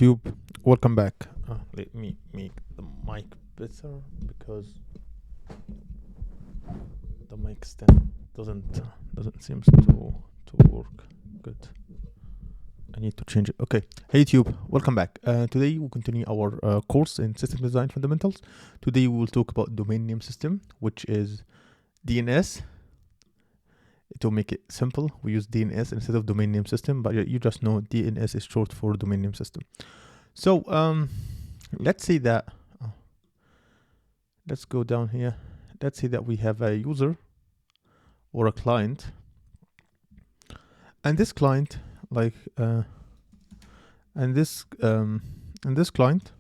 YouTube, welcome back. Let me make the mic better because the mic stand doesn't seem to work good. I need to change it. Okay. Hey YouTube, welcome back. Today we'll continue our course in system design fundamentals. Today we will talk about domain name system, which is DNS. To make it simple, we use DNS instead of domain name system, but you just know DNS is short for domain name system. So let's say that let's go down here. Let's say that we have a user or a client, and this client and this client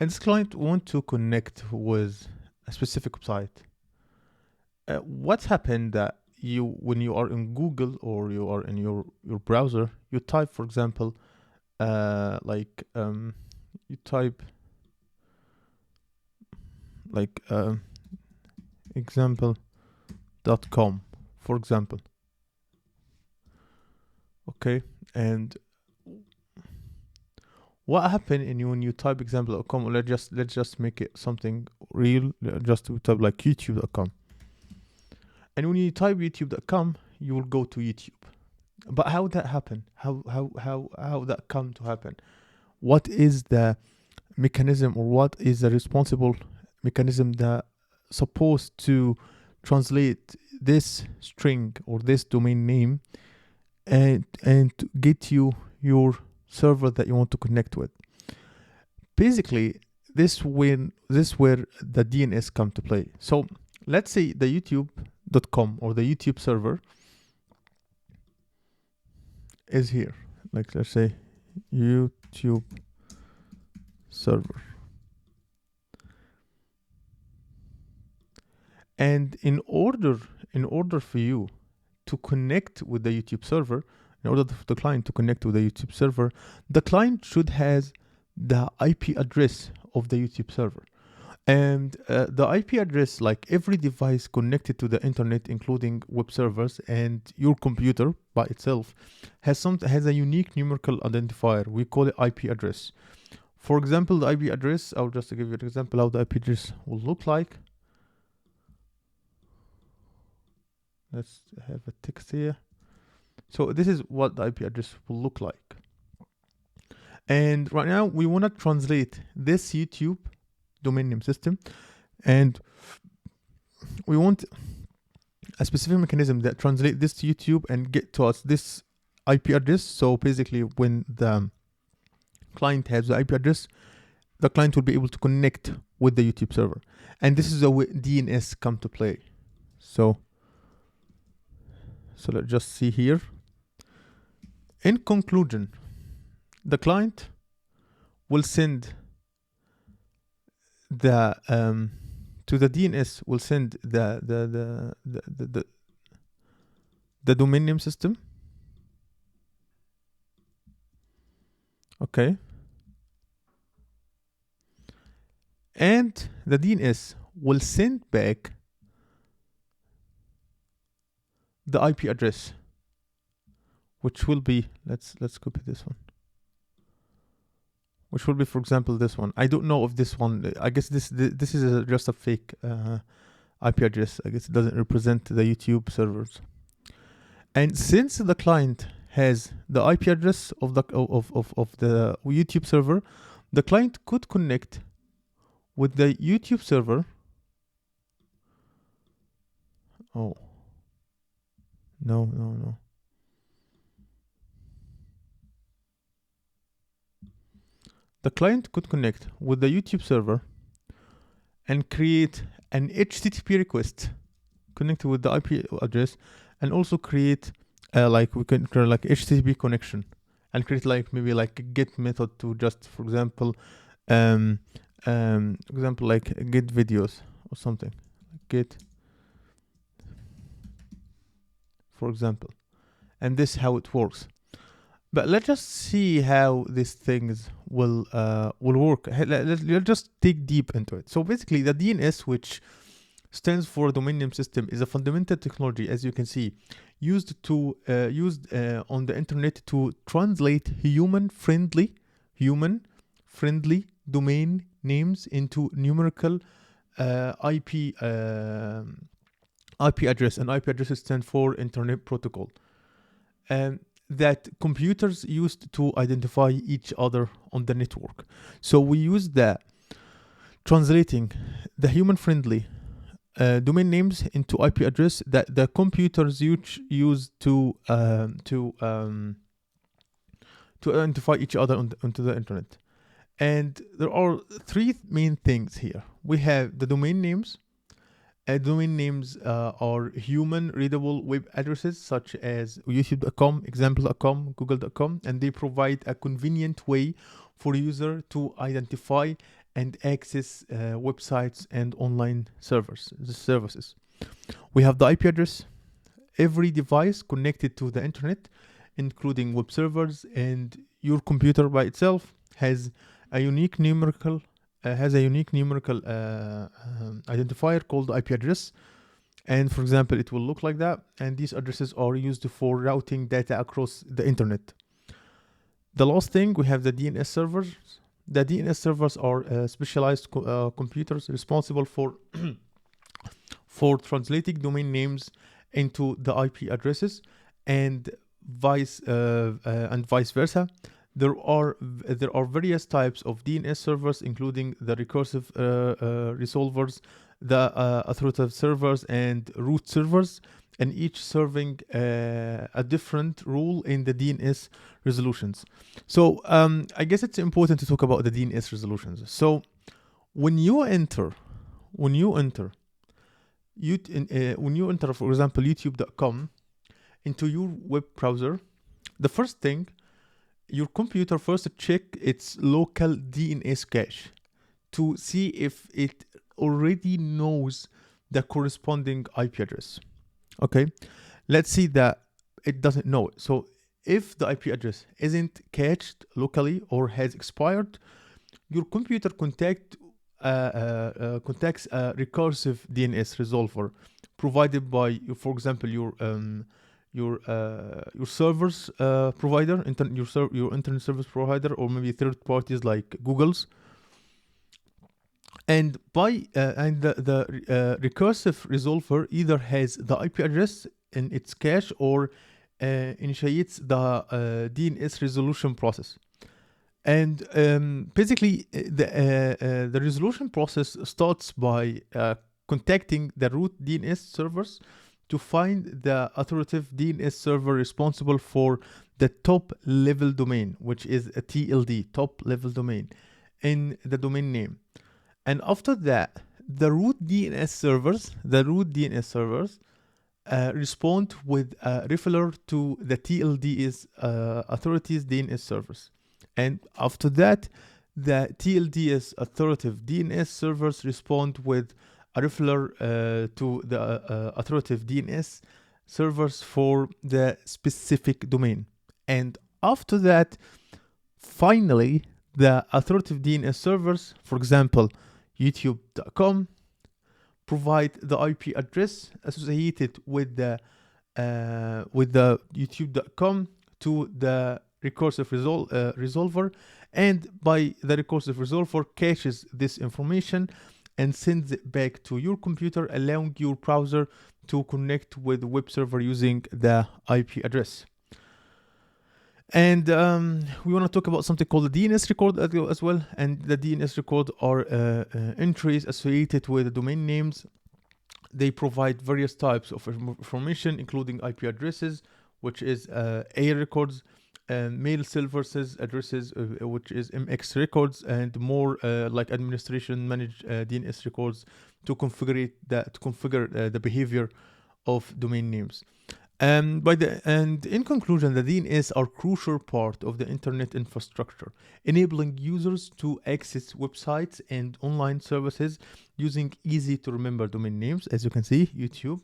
and this client want to connect with a specific website. What's happened that when you are in Google or you are in your browser, you type, for example, you type example.com, for example. Okay, and what happened when you type example.com? Let's just make it something real. Just to type like youtube.com. And when you type youtube.com, you will go to YouTube. But how that happen? How that come to happen? What is the mechanism, or what is the responsible mechanism that supposed to translate this string or this domain name and to get you your server that you want to connect with? Basically, this where the DNS come to play. So let's say the youtube.com or the YouTube server is here. Like, let's say YouTube server. And in order for you to connect with the YouTube server, in order for the client to connect with the YouTube server, the client should have the IP address of the YouTube server. And the IP address, like every device connected to the internet, including web servers and your computer by itself, has a unique numerical identifier. We call it IP address. For example, the IP address, I'll just give you an example how the IP address will look like. Let's have a text here. So this is what the IP address will look like. And right now we want to translate this YouTube domain name system, and we want a specific mechanism that translate this to YouTube and get to us this IP address. So basically, when the client has the IP address, the client will be able to connect with the YouTube server. And this is where DNS come to play. So let's just see here. In conclusion, the client will send the to the DNS will send the domain name system. Okay. And the DNS will send back the IP address, which will be, let's copy this one, which will be, for example, this one. I don't know if this one, I guess this is just a fake IP address. I guess it doesn't represent the YouTube servers. And since the client has the IP address of the YouTube server, the client could connect with the YouTube server. Oh, no. The client could connect with the YouTube server and create an HTTP request connected with the IP address, and also create we can create like HTTP connection and create maybe a get method to just, for example, like get videos or something. Get, for example, and this is how it works. But let's just see how these things will work. Let's just dig deep into it. So basically, the DNS, which stands for domain name system, is a fundamental technology, as you can see, used on the internet to translate human friendly domain names into numerical IP address. And IP addresses stand for Internet Protocol, and that computers used to identify each other on the network. So we use the translating the human-friendly domain names into IP address that the computers use to identify each other onto the internet. And there are three main things here. We have the domain names. Domain names are human readable web addresses such as youtube.com, example.com, google.com, and they provide a convenient way for user to identify and access websites and online services. We have the IP address. Every device connected to the internet, including web servers and your computer by itself, has a unique numerical identifier called IP address. And for example, it will look like that. And these addresses are used for routing data across the internet. The last thing, we have the DNS servers. The DNS servers are specialized computers responsible for for translating domain names into the IP addresses, and vice versa. There are various types of DNS servers, including the recursive resolvers, the authoritative servers, and root servers, and each serving a different role in the DNS resolutions. So I guess it's important to talk about the DNS resolutions. So when you enter, for example, youtube.com into your web browser, the first thing, your computer first check its local DNS cache to see if it already knows the corresponding IP address. Okay, let's see that it doesn't know it. So if the IP address isn't cached locally or has expired, your computer contacts a recursive DNS resolver provided by, for example, your servers provider, your internet service provider, or maybe third parties like Google's. And the recursive resolver either has the IP address in its cache or initiates the DNS resolution process. And basically, the resolution process starts by contacting the root DNS servers to find the authoritative DNS server responsible for the top level domain, which is a TLD, top level domain, in the domain name. And after that, the root DNS servers respond with a referrer to the TLD's authorities DNS servers. And after that, the TLD's authoritative DNS servers respond with a referrer to the authoritative DNS servers for the specific domain. And after that, finally, the authoritative DNS servers, for example, youtube.com, provide the IP address associated with the youtube.com to the recursive resolver, and by the recursive resolver caches this information and sends it back to your computer, allowing your browser to connect with the web server using the IP address. And we want to talk about something called the DNS record as well. And the DNS record are entries associated with the domain names. They provide various types of information, including IP addresses, which is A records, mail servers addresses, which is MX records, and more like administration managed DNS records to configure the behavior of domain names. And in conclusion, the DNS are crucial part of the internet infrastructure, enabling users to access websites and online services using easy to remember domain names. As you can see, YouTube.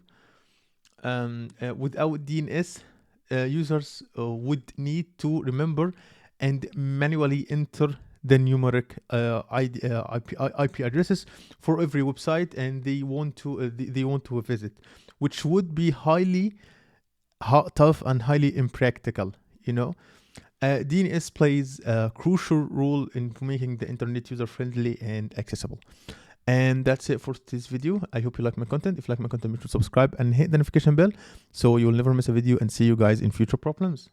Without DNS, users would need to remember and manually enter the numeric IP addresses for every website, and they want to visit, which would be highly tough and highly impractical. DNS plays a crucial role in making the internet user-friendly and accessible. And that's it for this video. I hope you like my content. If you like my content, make sure to subscribe and hit the notification bell so you'll never miss a video, and see you guys in future problems.